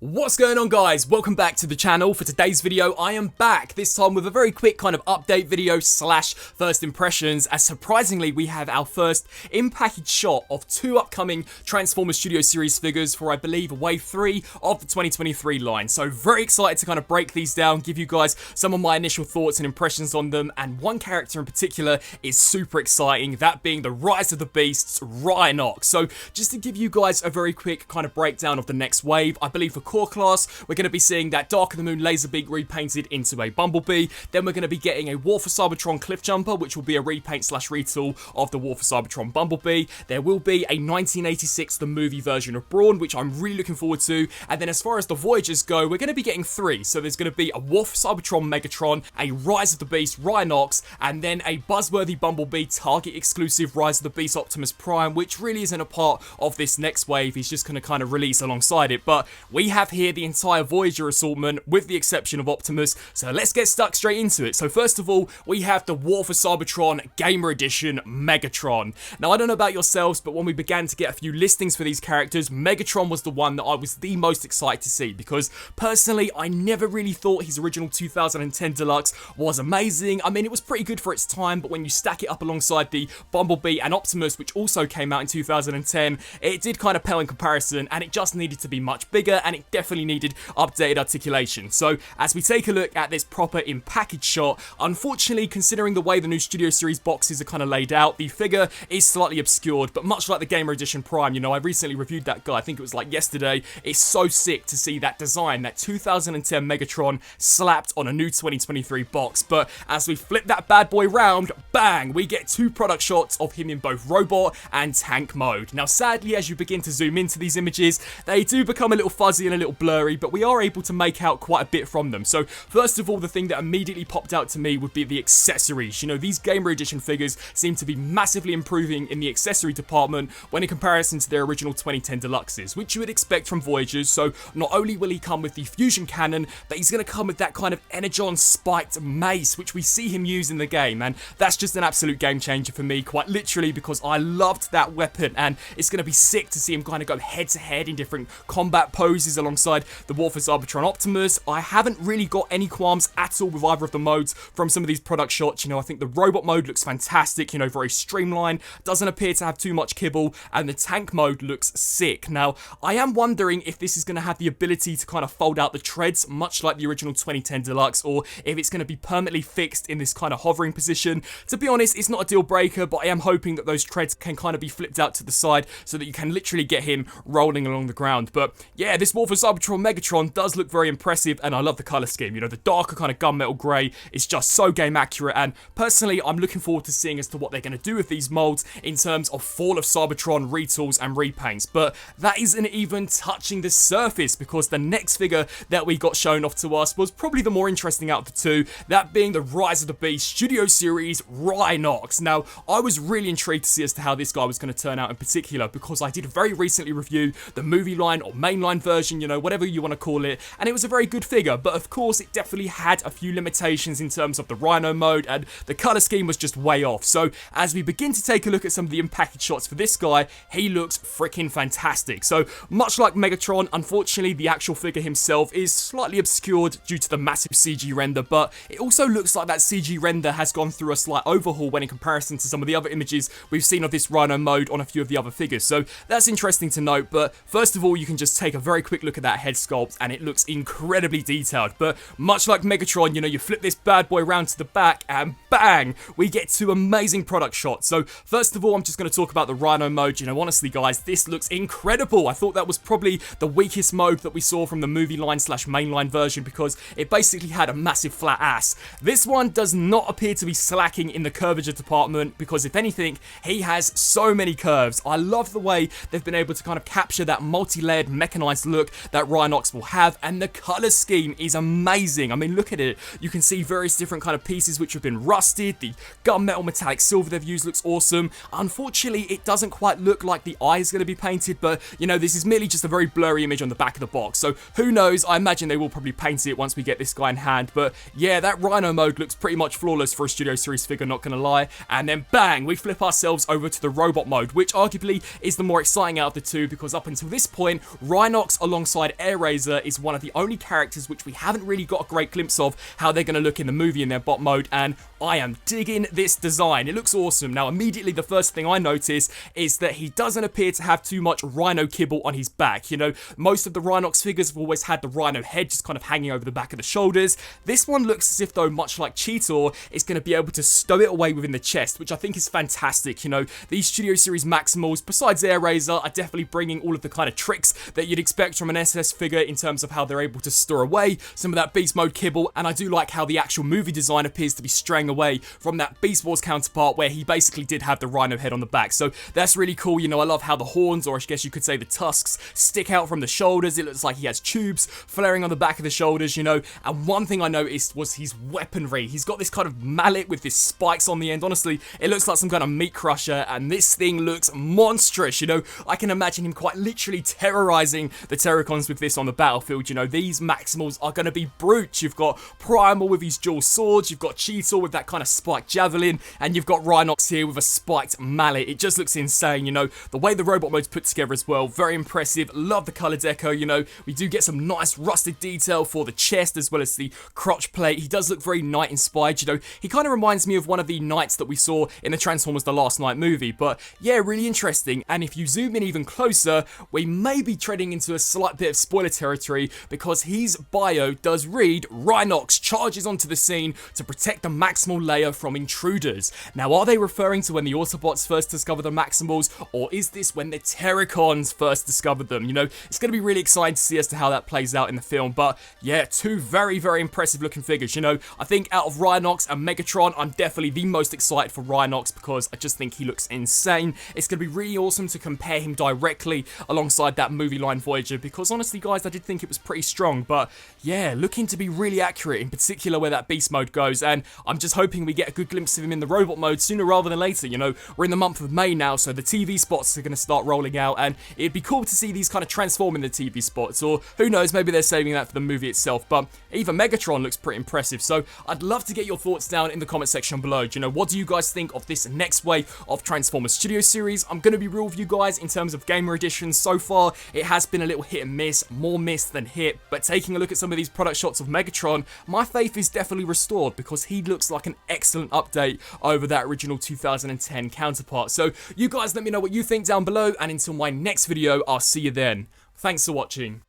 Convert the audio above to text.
What's going on, guys? Welcome back to the channel. For today's video, I am back, this time with a very quick kind of update video slash first impressions, as surprisingly we have our first in-package shot of two upcoming Transformers Studio Series figures for, I believe, Wave 3 of the 2023 line. So very excited to kind of break these down, give you guys some of my initial thoughts and impressions on them, and one character in particular is super exciting, that being the Rise of the Beasts, RHINOX. So just to give you guys a very quick kind of breakdown of the next wave, I believe for core class, we're going to be seeing that Dark of the Moon Laserbeak repainted into a Bumblebee. Then we're going to be getting a War for Cybertron Cliffjumper, which will be a repaint slash retool of the War for Cybertron Bumblebee. There will be a 1986 the movie version of Brawn, which I'm really looking forward to. And then as far as the Voyagers go, we're going to be getting three. So there's going to be a War for Cybertron Megatron, a Rise of the Beast RHINOX, and then a buzzworthy Bumblebee Target exclusive Rise of the Beast Optimus Prime, which really isn't a part of this next wave. He's just going to kind of release alongside it. But we have here the entire Voyager assortment with the exception of Optimus, so let's get stuck straight into it. So first of all, we have the War for Cybertron Gamer Edition Megatron. Now I don't know about yourselves, but when we began to get a few listings for these characters, Megatron was the one that I was the most excited to see, because personally I never really thought his original 2010 Deluxe was amazing. I mean, it was pretty good for its time, but when you stack it up alongside the Bumblebee and Optimus, which also came out in 2010, it did kind of pale in comparison, and it just needed to be much bigger, and it definitely needed updated articulation. So as we take a look at this proper in package shot, unfortunately, considering the way the new Studio Series boxes are kind of laid out, the figure is slightly obscured, but much like the Gamer Edition Prime, you know, I recently reviewed that guy, I think it was like yesterday. It's so sick to see that design, that 2010 Megatron slapped on a new 2023 box. But as we flip that bad boy round, bang, we get two product shots of him in both robot and tank mode. Now sadly, as you begin to zoom into these images, they do become a little fuzzy and a little blurry, but we are able to make out quite a bit from them. So first of all, the thing that immediately popped out to me would be the accessories. You know, these Gamer Edition figures seem to be massively improving in the accessory department when in comparison to their original 2010 Deluxes, which you would expect from Voyagers. So not only will he come with the fusion cannon, but he's going to come with that kind of Energon spiked mace, which we see him use in the game, and that's just an absolute game changer for me, quite literally, because I loved that weapon, and it's going to be sick to see him kind of go head to head in different combat poses alongside the War for Cybertron Optimus. I haven't really got any qualms at all with either of the modes from some of these product shots. You know, I think the robot mode looks fantastic, you know, very streamlined, doesn't appear to have too much kibble, and the tank mode looks sick. Now, I am wondering if this is going to have the ability to kind of fold out the treads, much like the original 2010 Deluxe, or if it's going to be permanently fixed in this kind of hovering position. To be honest, it's not a deal breaker, but I am hoping that those treads can kind of be flipped out to the side so that you can literally get him rolling along the ground. But yeah, this War for Cybertron Megatron does look very impressive, and I love the colour scheme. You know, the darker kind of gunmetal grey is just so game accurate, and personally I'm looking forward to seeing as to what they're going to do with these molds in terms of Fall of Cybertron retools and repaints. But that isn't even touching the surface, because the next figure that we got shown off to us was probably the more interesting out of the two, that being the Rise of the Beast Studio Series RHINOX. Now, I was really intrigued to see as to how this guy was going to turn out in particular, because I did very recently review the movie line or mainline version, you know, whatever you want to call it, and it was a very good figure, but of course it definitely had a few limitations in terms of the Rhino mode, and the colour scheme was just way off. So as we begin to take a look at some of the in-package shots for this guy, he looks freaking fantastic. So much like Megatron, unfortunately the actual figure himself is slightly obscured due to the massive CG render, but it also looks like that CG render has gone through a slight overhaul when in comparison to some of the other images we've seen of this Rhino mode on a few of the other figures. So that's interesting to note. But first of all, you can just take a very quick look at that head sculpt, and it looks incredibly detailed. But much like Megatron, you know, you flip this bad boy round to the back and bang, we get two amazing product shots. So first of all, I'm just going to talk about the Rhino mode. You know, honestly guys, this looks incredible. I thought that was probably the weakest mode that we saw from the movie line slash mainline version, because it basically had a massive flat ass. This one does not appear to be slacking in the curvature department, because if anything, he has so many curves. I love the way they've been able to kind of capture that multi-layered mechanized look that RHINOX will have, and the color scheme is amazing. I mean, look at it. You can see various different kind of pieces which have been rusted. The gunmetal metallic silver they've used looks awesome. Unfortunately, it doesn't quite look like the eye is going to be painted, but you know, this is merely just a very blurry image on the back of the box, so who knows. I imagine they will probably paint it once we get this guy in hand. But yeah, that Rhino mode looks pretty much flawless for a Studio Series figure, not gonna lie. And then bang, we flip ourselves over to the robot mode, which arguably is the more exciting out of the two, because up until this point, RHINOX alongside alongside Airazor is one of the only characters which we haven't really got a great glimpse of how they're going to look in the movie in their bot mode, and I am digging this design. It looks awesome. Now, immediately the first thing I notice is that he doesn't appear to have too much rhino kibble on his back. You know, most of the Rhinox figures have always had the rhino head just kind of hanging over the back of the shoulders. This one looks as if, though, much like Cheetor, is going to be able to stow it away within the chest, which I think is fantastic. You know, these Studio Series Maximals, besides Airazor, are definitely bringing all of the kind of tricks that you'd expect from an SS figure in terms of how they're able to store away some of that beast mode kibble, and I do like how the actual movie design appears to be straying away from that Beast Wars counterpart where he basically did have the rhino head on the back. So that's really cool. You know, I love how the horns, or I guess you could say the tusks, stick out from the shoulders. It looks like he has tubes flaring on the back of the shoulders, you know. And one thing I noticed was his weaponry. He's got this kind of mallet with these spikes on the end. Honestly, it looks like some kind of meat crusher, and this thing looks monstrous. You know, I can imagine him quite literally terrorizing the Terracons with this on the battlefield. You know, these Maximals are going to be brutes. You've got Primal with his dual swords, you've got Cheetor with that kind of spiked javelin, and you've got Rhinox here with a spiked mallet. It just looks insane. You know, the way the robot mode's put together as well, very impressive. Love the color deco. You know, we do get some nice rusted detail for the chest as well as the crotch plate. He does look very knight inspired. You know, he kind of reminds me of one of the knights that we saw in the Transformers The Last Knight movie. But yeah, really interesting. And if you zoom in even closer, we may be treading into a slight bit of spoiler territory, because his bio does read, Rhinox charges onto the scene to protect the Maximal layer from intruders. Now, are they referring to when the Autobots first discover the Maximals, or is this when the Terracons first discovered them? You know, it's going to be really exciting to see as to how that plays out in the film. But yeah, two very, very impressive looking figures. You know, I think out of Rhinox and Megatron, I'm definitely the most excited for Rhinox because I just think he looks insane. It's going to be really awesome to compare him directly alongside that movie line Voyager, because honestly, guys, I did think it was pretty strong. But yeah, looking to be really accurate, in particular where that beast mode goes, and I'm just hoping we get a good glimpse of him in the robot mode sooner rather than later. You know, we're in the month of May now, so the TV spots are going to start rolling out, and it'd be cool to see these kind of transform in the TV spots, or who knows, maybe they're saving that for the movie itself. But even Megatron looks pretty impressive, so I'd love to get your thoughts down in the comment section below. Do you know, what do you guys think of this next wave of Transformers Studio Series? I'm going to be real with you guys in terms of gamer editions. So far, it has been a little hit and miss, more miss than hit, but taking a look at some of these product shots of Megatron, my faith is definitely restored, because he looks like an excellent update over that original 2010 counterpart. So you guys let me know what you think down below, and until my next video, I'll see you then. Thanks for watching.